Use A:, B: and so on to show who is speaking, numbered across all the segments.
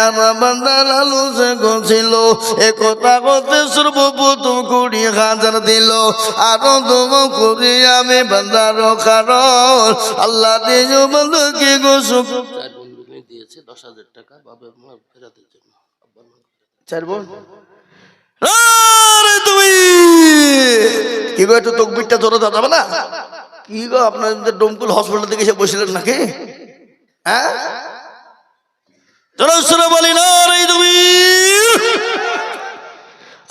A: আর বান্দার আলু সে গছিল এ কথা করতে সর্বপ্রথম 20,000 দিল আরো দম করি আমি বান্দার কারণ আল্লাহ দিও বন্ধুকে গো সুখ দিয়েছে 10,000 টাকা বাবা মা ফেরাতে জন্য 4 বোন আরে তুমি কি গো একটু তকবীরটা জোরে দাও যাবে না কি গো আপনাদের ডোমকুল হসপিটাল থেকে এসে বসলেন নাকি হ্যাঁ জোরে বলি না রে তুমি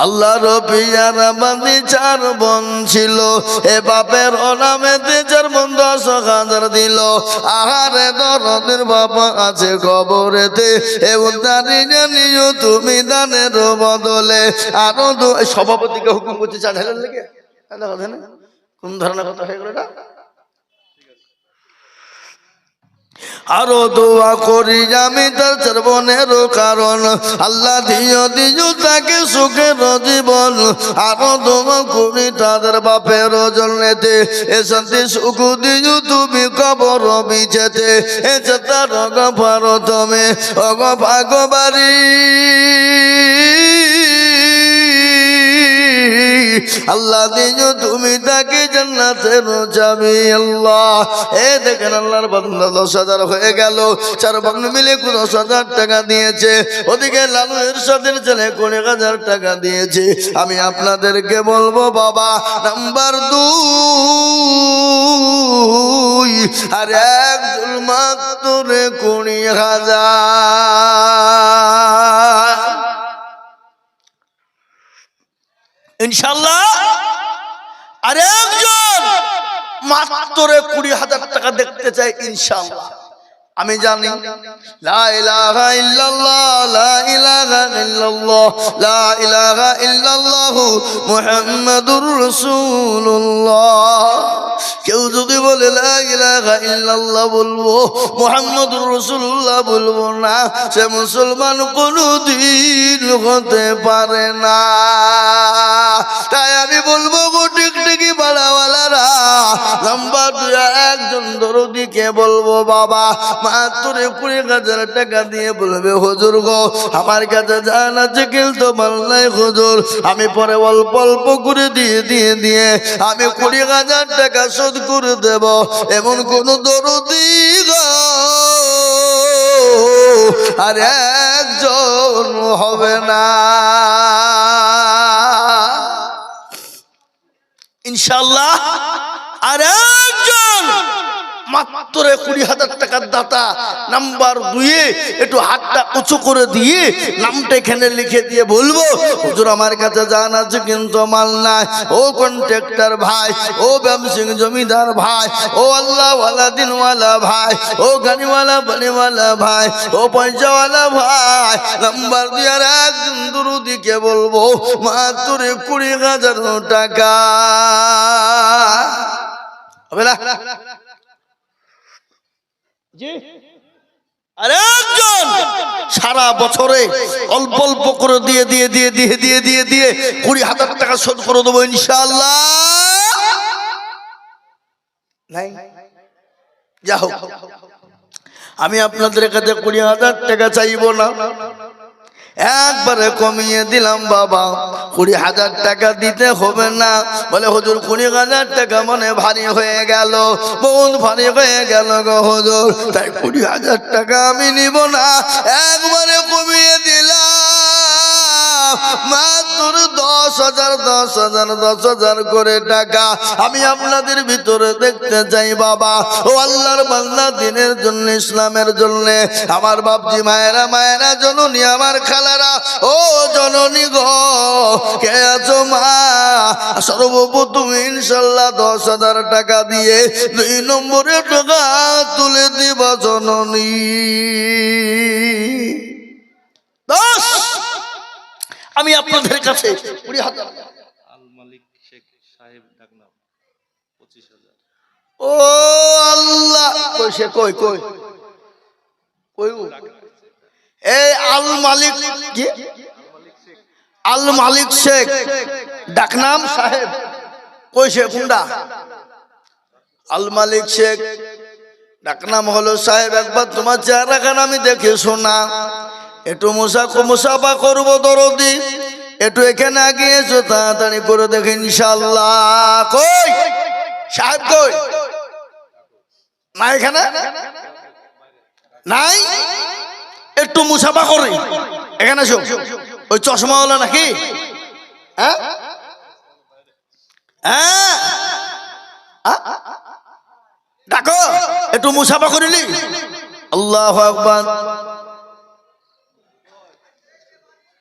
A: আল্লাহ রবিয়ার বান্দি 4 বোন ছিল এ বাপের নামেতে 4 বোন 10,000 দিল আহারে দরদের বাবা আছে কবরেতে এ উদ্ধারি নিও তুমি দানের বদলে আরো সভাপতিকে হুকুম করতে চাইলেন লেগে কোন ধরনের কথা হয়ে গেল এটা আরো দোয়া করি আমি তার 4 বোনের কারণ আল্লাহ দিও তাকে সুখের জীবন আরো দোয়া করি তাদের বাপের জন্যতে এ শান্তি সুখ দিও তুমি কবর বিছেতে এ তার গফার তুমি অগ ভাগবাড়ি আল্লাহ দিও তুমি তাকে জান্নাতের চাবি আল্লাহ এ দেখেন আল্লাহর বান্দা 10,000 হয়ে গেল 4 বোন মিলে 10,000 টাকা দিয়েছে ওদিকে লালু এরশাদের ছেলে 20,000 টাকা দিয়েছে আমি আপনাদেরকে বলবো বাবা নাম্বার 2 আর একজন মাত্র 20,000 ইনশাআল্লাহ আর একজন মাত্র 20,000 টাকা দেখতে চাই ইনশাআল্লাহ আমি জানি লা ইলাহা ইল্লাল্লাহ লা ইলাহা ইল্লাল্লাহ লা ইলাহা ইল্লাল্লাহ মুহাম্মাদুর রাসূলুল্লাহ কেউ যদি বলে লা ইলাহা ইল্লাল্লাহ বলবো মুহাম্মাদুর রাসূলুল্লাহ বলবো না সে মুসলমান কোনদিন হতে পারে না তাই আমি বলবো গো টিকটিকি বাড়াওয়ালারা নাম্বার 2 একজন দরদিকে বলবো বাবা মাত্র 20,000 টাকা দিয়ে বলবে হুজুর গো আমার কাছে জান আছে কিন্তু মাল নাই হুজুর আমি পরে অল্প অল্প করে দিয়ে আমি 20,000 টাকা শোধ করে দেব এমন কোন দরদি গো আর একজন হবে না ইনশাআল্লাহ আর একজন মাত্র 20,000 টাকার দাতা নাম্বার 2 একটু হাতটা উঁচু করে দিয়ে নামটা এখানে লিখে দিয়ে বলবো হুজুর আমার কাছে জান আছে কিন্তু মাল নাই ও কন্ট্রাক্টর ভাই ও ব্যবসায়িক জমিদার ভাই ও আল্লাহওয়ালা দিনওয়ালা ভাই ও গাড়িওয়ালা বাড়িওয়ালা ভাই ও পয়সাওয়ালা ভাই নাম্বার 2 আর একজন দরদিকে বলবো মাত্র 20,000 টাকা হবে না আরেকজন সারা বছরে অল্প অল্প করে দিয়ে 20,000 টাকা শোধ করে দেবো ইনশাআল্লাহ নাই যা হোক আমি আপনাদের কাছে 20,000 টাকা চাইবো না একবারে কমিয়ে দিলাম বাবা 20,000 টাকা দিতে হবে না বলে হুজুর 20,000 টাকা মনে ভারী হয়ে গেল বহুত ভারী হয়ে গেল গো হুজুর তাই 20,000 টাকা আমি নিব না একবারে কমিয়ে দিলাম মাত্র 10,000 করে টাকা আমি আপনাদের ভিতরে দেখতে চাই বাবা ও আল্লাহর বান্দা দিনের জন্য ইসলামের জন্য আমার বাপজি মায়েরা জননী আমার খালারা ও জননী গো কে আছো মা সর্বপ্রথম ইনশাআল্লাহ 10,000 টাকা দিয়ে 2 নম্বরে টাকা তুলে দিব জননী 10 আমি আপনাদের কাছে 20,000
B: আল মালিক শেখ সাহেব ডাকনাম 25,000
A: ও আল্লাহ কই সে কই এই আল মালিক কি আল মালিক শেখ ডাকনাম সাহেব কই সে কোনটা আল মালিক শেখ ডাকনাম হলো সাহেব একবার তোমার চেহারাখান আমি দেখে শোনা একটু মুসাফা করবো দরদি, একটু এখানে আগে এসো, তাড়াতাড়ি করে দেখে ইনশাআল্লাহ। কই সাহেব কই? না এখানে নাই, একটু মুসাফা করি, এখানে এসো। ওই চশমাওয়ালা নাকি? হ্যাঁ হ্যাঁ, ডাকো, একটু মুসাফা করিলি। আল্লাহু আকবার।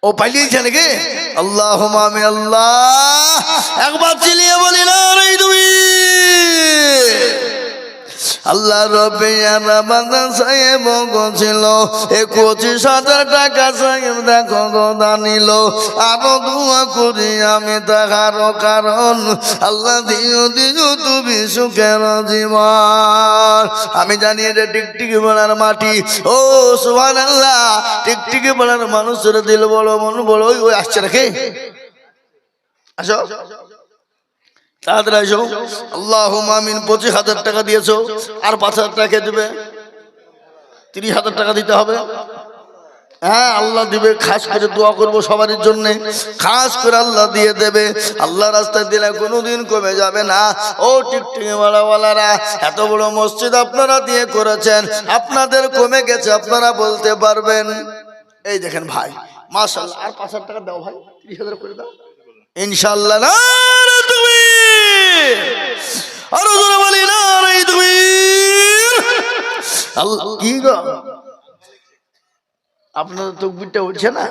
A: ও পালিয়েছে নাকি? আল্লাহুম্মা আমিন। আল্লাহ, একবার চিলিয়ে বলি না রে তুমি। আল্লাহ রব্বিয়ানা বান্দা সাহেব ছিল 25,000 টাকা সাহেব দেখো গোদা নিল। আরো দোয়া করি আমি তাহার কারণ আল্লাহ দিও দিও তুমি সুখের জীবন। আমি জানি এটা টিকটিকি বলার মাটি। ও সুবহানাল্লাহ, টিকটিকি বলার মানুষের দিল বড়, মন বড়। ওই আসছে নাকি? আসো তাড়াতাড়ি আসো। আল্লাহুম্মা আমিন। 25,000 টাকা দিয়েছো, আর 5,000 টাকা দেবে, 30,000 টাকা দিতে হবে। হ্যাঁ আল্লাহ দিবে। খাস করে দোয়া করবো সবার জন্য, খাস করে আল্লাহ দিয়ে দেবে। আল্লাহ রাস্তায় দিলে কোনোদিন কমে যাবে না। ও টিকটিকি ওয়ালারা, এত বড় মসজিদ আপনারা দিয়ে করেছেন, আপনাদের কমে গেছে আপনারা বলতে পারবেন? এই দেখেন ভাই, মাশাআল্লাহ। আর 5,000 টাকা দাও ভাই, 30,000 করে দাও ইনশাআল্লাহ। না তুমি আরো জোরে বলি না রে তুমি। আল্লাহ কি গো, আপনাদের তাকবীরটা উঠছে না?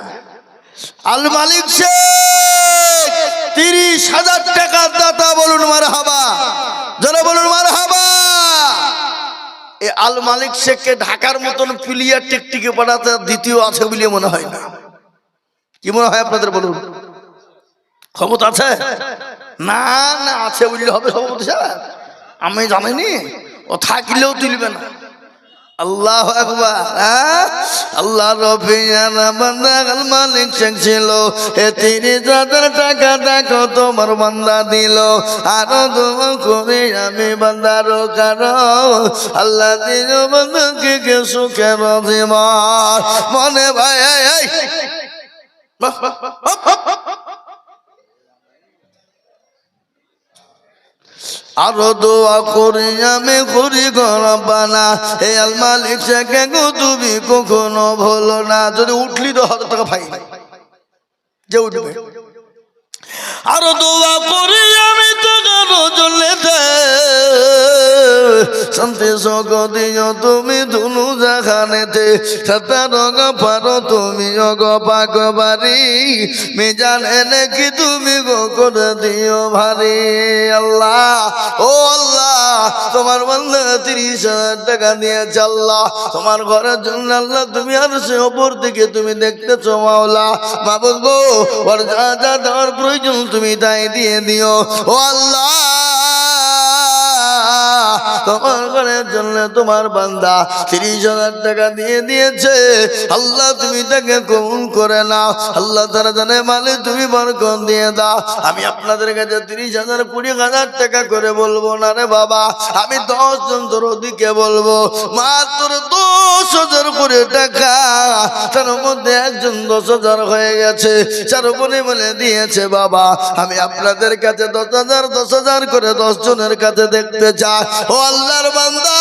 A: আল মালিক শেখ 30,000 টাকা দাতা, বলুন মারহাবা, জোরে বলুন মারহাবা। এই আল মালিক শেখকে ঢাকার মতন প্লেয়ার টিকটিকি পাঠাতে দ্বিতীয় আছে বলে মনে হয় না। কি মনে হয় আপনাদের বলুন? ক্ষমতা আছে? না না, আছে বললে হবে সভাপতি সাহেব? আমি জানিনি, ও থাকলেও তুলবে না। আল্লাহু আকবার। আল্লাহ রব্বিয়ানা বান্দা আল মালিক শেখ ছিল 30,000 টাকা দেখো তোমার বান্দা দিল। আরো দোয়া করি আমি বান্দার কারণ আল্লাহ দিল বান্দাকে সুখের জীবন। মনে ভাই আরো দোয়া করি আমি করি গরবানা, এই আল মালিক শেখকে গো তুমি কখনো ভুলো না। যদি উঠলি তো 1,000 টাকা ভাই যে উঠবে। আরো দোয়া করি আমি তো গানো জ্বলেতে শান্তি সুখ দিও তুমি দুনু জাহানেতে। সাতার পারো তুমি গো পাকবারি, মিজানে নাকি তুমি গো করে দিও ভারী। আল্লাহ ও আল্লাহ, তোমার বান্দা 30,000 টাকা দিয়েছে আল্লাহ তোমার ঘরের জন্য। আল্লাহ তুমি আর সে ওপর থেকে তুমি দেখতেছো মাওলা। মাবুদ গো, ওর যা যা দেওয়ার প্রয়োজন তুমি তাই দিয়ে দিও। ও আল্লাহ, তোমার ঘরের জন্য তোমার বান্দা 30,000 টাকা দিয়ে দিয়েছে আল্লাহ, তুমি তাকে কবুল করে নাও। আল্লাহ তারা জানে মালে তুমি বরকত দিয়ে দাও। আমি আপনাদের কাছে 30,000 20,000 টাকা করে বলবো না রে বাবা, আমি 10 জন দরদিকে বলবো মাত্র 10,000 করে টাকা। তার মধ্যে একজন 10,000 হয়ে গেছে, 4 বোনে বলে দিয়েছে বাবা। আমি আপনাদের কাছে 10,000 করে 10 জনের কাছে দেখতে চাই। ও আল্লাহর বান্দা,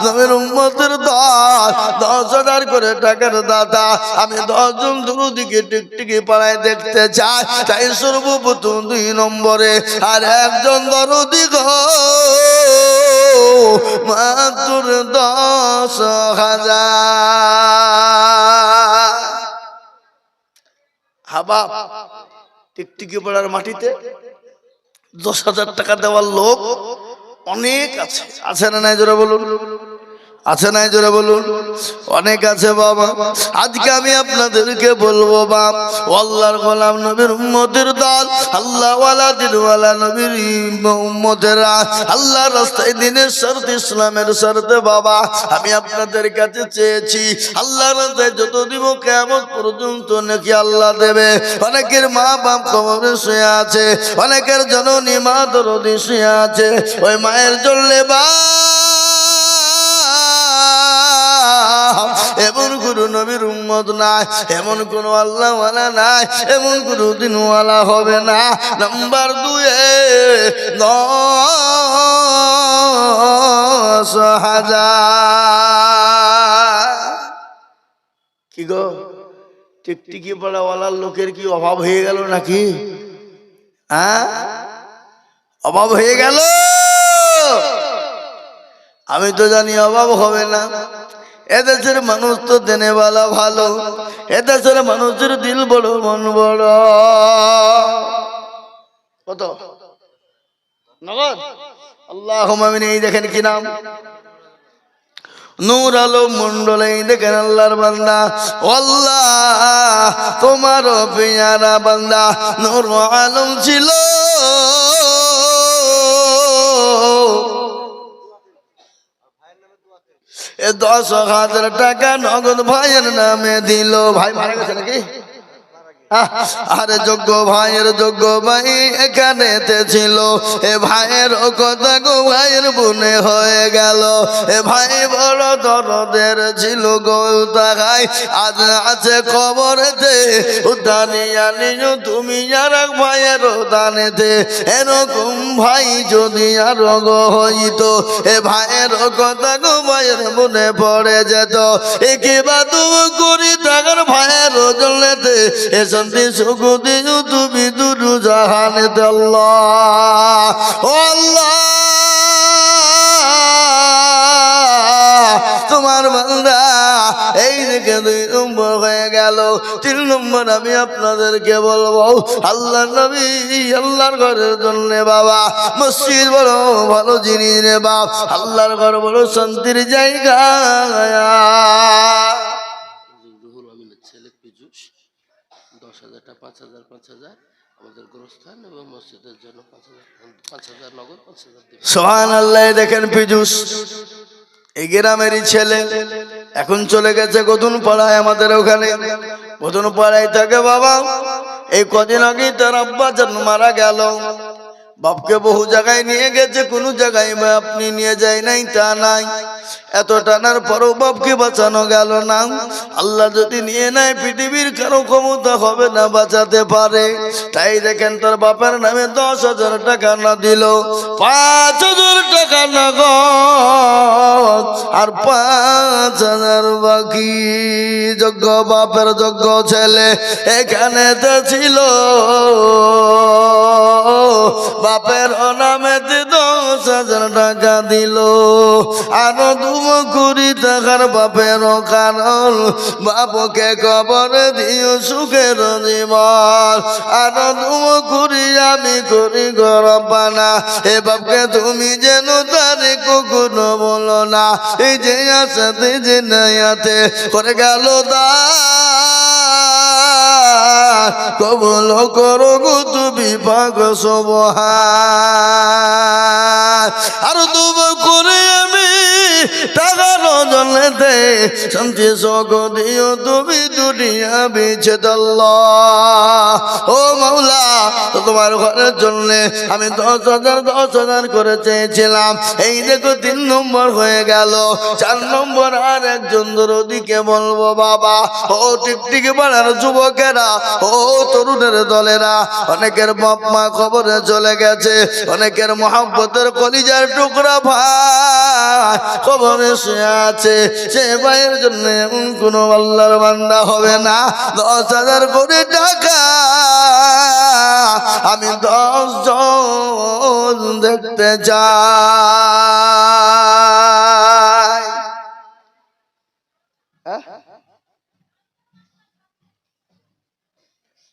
A: নবীর উম্মতের 10,000 করে টাকার দাতা আমি 10 জন দুরুদিকে টিকটিকি পাড়ায় দেখতে চাই। তাই সর্বপ্রথম 2 নম্বরে আর একজন দরদি গো মাত্র 10,000। হাবা টিকটিকি পাড়ার মাটিতে 10,000 টাকা দেওয়ার লোক অনেক আছে। আছে না নাই জোরে বলুন? আছে নাই জোরে বলুন? অনেক আছে বাবা। আজকে আমি আপনাদেরকে বলবো বাপ, আল্লাহর গোলাম নবীর উম্মতের দল, আল্লাহ ওয়ালা দিনওয়ালা নবীর উম্মতেরা আল্লাহর রাস্তায় দিনের শর্তে ইসলামের শর্তে বাবা আমি আপনাদের কাছে চেয়েছি আল্লাহর রাস্তায় যত দিব কিয়ামত পর্যন্ত নাকি আল্লাহ দেবে। অনেকের মা বাপ কবরে শুয়ে আছে, অনেকের জননী মা দরদি শুয়ে আছে। ওই মায়ের জন্য বা উম্মত নাই, এমন কোন আল্লাহওয়ালা নাই, এমন কোন দিনওয়ালা হবে না। নাম্বার 2 10,000। কি গো, টিকটিকি পাড়াওয়ালার লোকের কি অভাব হয়ে গেল নাকি? হ্যাঁ, অভাব হয়ে গেল? আমি তো জানি অভাব হবে না। এদেশের মানুষ তো দেনেওয়ালা ভালো, এদেশের মানুষের দিল বড়, মন বড়। কত নগদ? আল্লাহুম্মা আমিন। এই দেখেন কি নাম, নূর আলম মন্ডল। এই দেখেন আল্লাহর বান্দা, আল্লাহ তোমার পেয়ারা বান্দা নূর আলম ছিল। এ 10,000 টাকা নগদ ভাইয়ের নামে দিল। ভাই মারা গেছে নাকি? আরে যোগ্য ভাইয়ের যোগ্য ভাই এখানেতে ছিল। এ ভাইয়ের কথা গো ভাইয়ের বুনে হয়ে গেল। এ ভাই বড় দরদের ছিল গো তাকাই, আজ আছে কবরেতে উদ্ধানিয়া নিও তুমি আর এক ভাইয়ের দানেতে। এরকম ভাই যদি আর গো হইতো, এ ভাইয়ের কথা গো ভাইয়ের মনে পড়ে যেত। একেবা তুমি করি টাকার ভাইয়ের জন্যতে এ শান্তি সুখ দিও তুমি দুরু জাহানেতে। আল্লাহ ও আল্লাহ, তোমার বান্দা এই দিকে 2 নম্বর হয়ে গেল। 3 নম্বর আমি আপনাদেরকে বলবো, আল্লাহ নবী আল্লাহর ঘরের জন্য বাবা মসজিদ বড় ভালো জিনিস রে বাপ, আল্লাহর ঘর বড় শান্তির জায়গা।
C: ছেলে পীযুষ 10,000 টা 5,000 5,000 আমাদের গোরস্থান এবং মসজিদের জন্য 5,000 নগদ 5,000 দিবেন।
A: সুবহানাল্লাহ। দেখেন পীযুষ এই গ্রামেরই ছেলে, এখন চলে গেছে গদুন পাড়ায়, আমাদের ওখানে গদুন পাড়ায় থাকে বাবা। এই কদিন আগেই তার আব্বা জান মারা গেল। বাপকে বহু জায়গায় নিয়ে গেছে, কোনো জায়গায় আপনি নিয়ে যায় নাই তা নাই। এত টানার পরও বাপকে বাঁচানো গেল না। আল্লাহ যদি নিয়ে নেয় পৃথিবীর কারো ক্ষমতা হবে না বাঁচাতে পারে। তাই দেখেন তার বাপের নামে 10,000 টাকা না দিল 5,000 টাকা নগদ আর 5,000 বাকি। যোগ্য বাপের যোগ্য ছেলে এখানে তো ছিল, বাপের নামে 10,000 টাকা দিল। আরো 2 কোটি টাকার বাপের কারণ, বাপকে কবর দিও সুখের জীবন। আরো 2 কোটি আমি করি গরবানা, এ বাপকে তুমি যেন তারে কখনো বলো না। এই যে আসাতে যে নায়াতে করে গেল দা কবল করো গো তুমি পাক সুবহান। আর তুমি করে আমি টাকার জন্যতে শান্তি সুখ দিও তুমি দুনিয়া বেঁচে আল্লাহ ও মাওলা। তোমার ঘরের জন্য আমি 10,000 করে চেয়েছিলাম। এই দেখো 3 নম্বর হয়ে গেল। 4 নম্বর আর একজন দরদিকে বলবো বাবা, ও টিকটিকি পাড়ার যুবকেরা, ও তরুণের দলেরা, অনেকের বাপ মা খবরে চলে গেছে, অনেকের মহব্বতের কলিজার টুকরা ভাই খবরে শুয়ে আছে। সে ভাইয়ের জন্য কোন আল্লাহর বান্দা হবে না। 10,000 করে টাকা আমি 10 জন দেখতে চাই।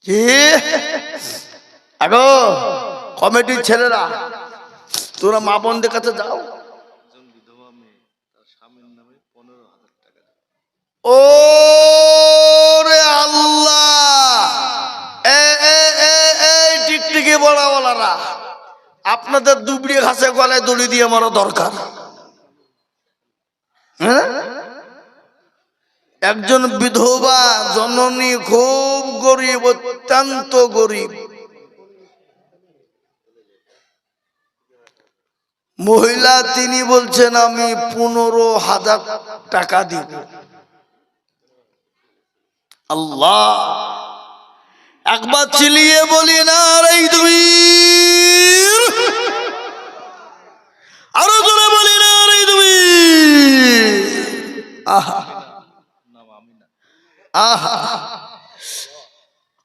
A: কি আগো কমিটির ছেলেরা, তোরা মা বোনদের কাছে যাও।
B: একজন বিধবা মেয়ে তার স্বামীর নামে 15,000 টাকা দেয়।
A: ও রে আল্লাহ, এই টিকটিকি বড়াওয়ালারা, আপনাদের দুবড়ি ঘাসে গলায় দড়ি দিয়ে মারা দরকার। হ্যাঁ, একজন বিধবা জননী, খুব গরিব, অত্যন্ত গরিব মহিলা, তিনি বলছেন আমি 15,000 টাকা দিব। আল্লাহ একবার চিলিয়ে বলি না রে তুমি, আরো জোরে বলি না রে তুমি। আহা আহা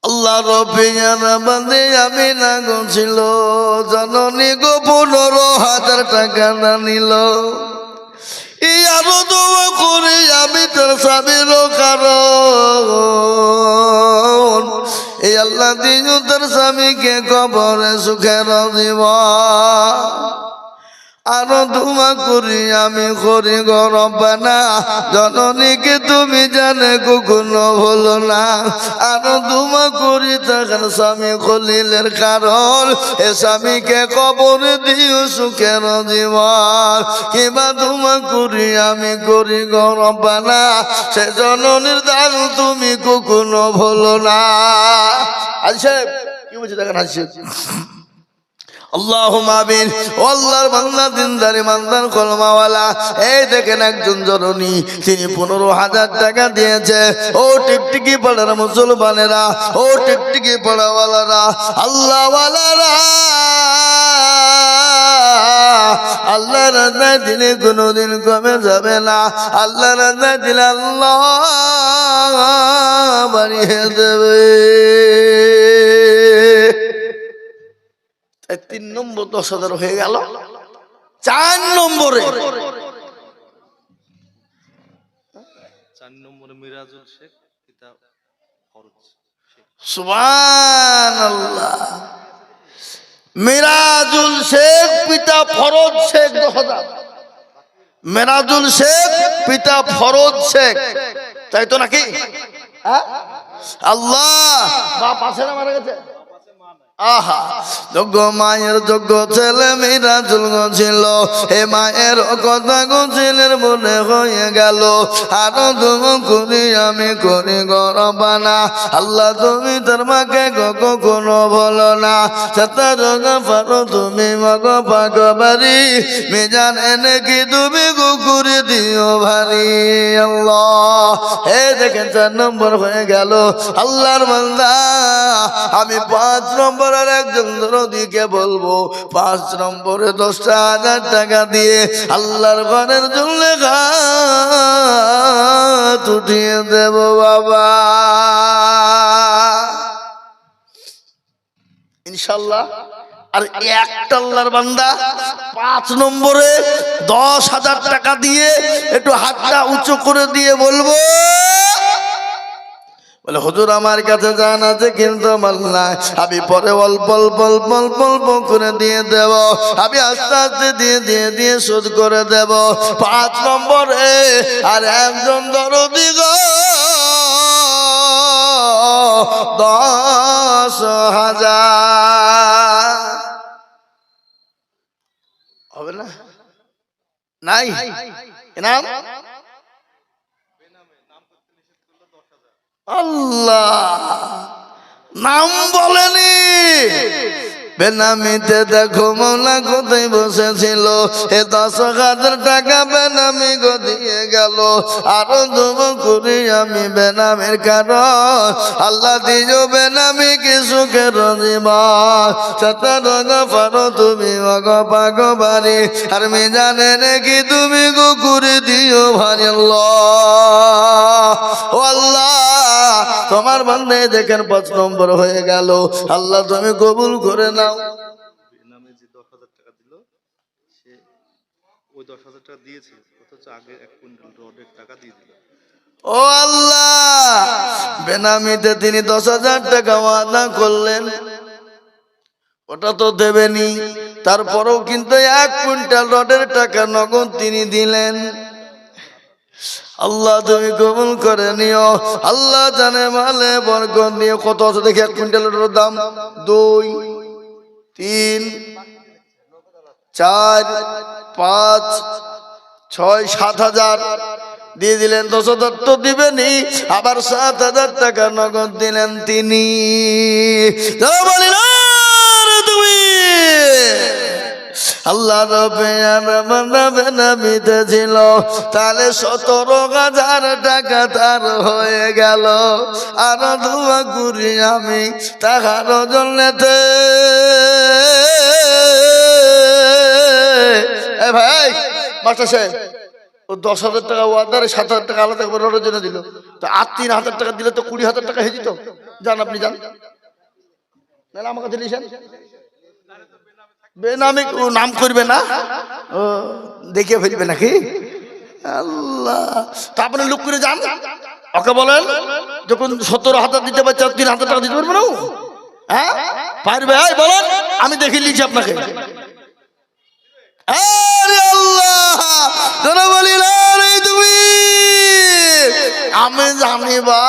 A: আল্লাহ রবিয়ানা বান্দে আমি না গছিল জননী গো 15,000 টাকা না নিল। এই আরো দোয়া করে আমি তোর স্বামীর কারণ এই আল্লাহ দিন তোর স্বামীকে কবরে সুখের জীবন। আরো দোয়া করি আমি করি গরবানা জননীকে তুমি জানে কখনো হলো না। আরো দোয়া করি তখন স্বামী খলিলের কারণ এ স্বামীকে কবর দিও সুখের জীবন। কিবা দোয়া করি আমি করি গরবানা সে জননীর দান তুমি কখনো হলো না। আচ্ছা কি বলছে দেখেন আসছে আল্লাহুম্মা আমিন। ও আল্লাহর বান্দা দিনদার ইমানদার কলমাওয়ালা, এই দেখেন একজন জননী তিনি 15,000 টাকা দিয়েছে। ও টিকটিকি পাড়ার মুসলমানেরা, ও টিকটিকি পাড়াওয়ালারা, আল্লাহওয়ালারা, আল্লাহ রাজা দিলে কোনোদিন কমে যাবে না। আল্লাহ রাজা দিলে আল্লাহ বাড়িয়ে দেবে। 3 নম্বর 10,000 হয়ে গেল। 4 নম্বরে
B: মিরাজুল শেখ পিতা ফরজ শেখ।
A: সুবহানাল্লাহ। মিরাজুল শেখ পিতা ফরজ শেখ 10,000। মিরাজুল শেখ পিতা ফরজ শেখ, তাই তো নাকি? আল্লাহ বাপ আছে না মারা গেছে? আহা যোগ্য মায়ের যোগ্য ছেলে মিরাজুল ছিল। হে মায়ের কথা গুছিলের মনে হয়ে গেল। আরো দোয়া করি আমি করি গরবানা আল্লাহ তুমি তোর মাকে কখনো বলো না। সতার পারো তুমি মগ পাক বাড়ি মেজান এনে কি তুমি কুকুরে দিও ভারী। আল্লাহ হে দেখেন 4 নম্বর হয়ে গেল। আল্লাহর বান্দা আমি 5 নম্বর আর একজন দরদিকে বলবো 5 নম্বরে 10,000 টাকা দিয়ে আল্লাহর ঘরের জন্য ঘাট উঠিয়ে দেব বাবা ইনশাল্লাহ। আর একটা আল্লাহর বান্দা 5 নম্বরে 10,000 টাকা দিয়ে একটু হাতটা উঁচু করে দিয়ে বলবো, বলে হুজুর আমার কাছে জান আছে কিন্তু আমার নাই, আমি পরে অল্প অল্প অল্প অল্প অল্প করে দিয়ে দেব, আমি আস্তে আস্তে দিয়ে দিয়ে দিয়ে শোধ করে দেব। 5 নম্বরে আর একজন দরদি গো 10,000 হবে না? নাই নাম আল্লাহ নাম বলেনি। বেনামিতে দেখো মৌলা কোথায় বসেছিল, এ 10,000 টাকা বেনামি গো দিয়ে গেল। আরো দুব করি আমি বেনামের কারণ আল্লাহ দিও বেনামি কি সুখের জীবন। সতার পারো তুমি মগ পাগ বাড়ি আর আমি জানে নাকি তুমি গো করে দিও ভারি। আল্লাহ ও আল্লাহ তোমার বান্দে দেখেন 5 নম্বর হয়ে গেল। আল্লাহ তুমি কবুল করে নাও।
B: নামে যে 10,000 টাকা দিল সে ওই 10,000 টাকা দিয়েছে, অথচ আগে 1 কুইন্টাল রডের টাকা দিয়ে দিল।
A: ও আল্লাহ বেনামিতে তিনি 10,000 টাকা ওয়াদা করলেন, ওটা তো দেবেনি, তারপরেও কিন্তু 1 কুইন্টাল রডের টাকা নগদ তিনি দিলেন। আল্লাহ তুমি কবুল করে নিও। আল্লাহ জানে মালে বরকত নিয়ে কত আছে দেখি 1 কুইন্টালের দাম 2, 3, 4, 5, 6, 7,000 দিয়ে দিলেন। 10,000 তো দিবেনি, আবার 7,000 টাকা নগদ দিলেন তিনি। তুমি আল্লাহ রবে নামিতে ছিল, তাহলে 17,000 টাকা তার হয়ে গেল। আর দোয়া করি আমি তাহার জন্যতে। এ ভাই মাস্টার সাহেব, ও 10,000 টাকা ওয়াদারে 7,000 টাকা আলাদা করে রোডের জন্য দিল, তো আর 3,000 টাকা দিলে তো 20,000 টাকা হয়ে যেত। যান আপনি যান, নাহলে আমার কাছে লিখেন বেনামে নাম করবে না, ও দেখিয়ে ফেলবে নাকি? আল্লাহ, তা আপনি লুক করে যান, ওকে বলেন যখন 17,000 দিতে পারছে 3,000 টাকা দিতে পারবে না? হ্যাঁ পারবে? বলেন, আমি দেখিয়ে লিখছি আপনাকে। আরে আল্লাহ, তুমি আমি জানি বা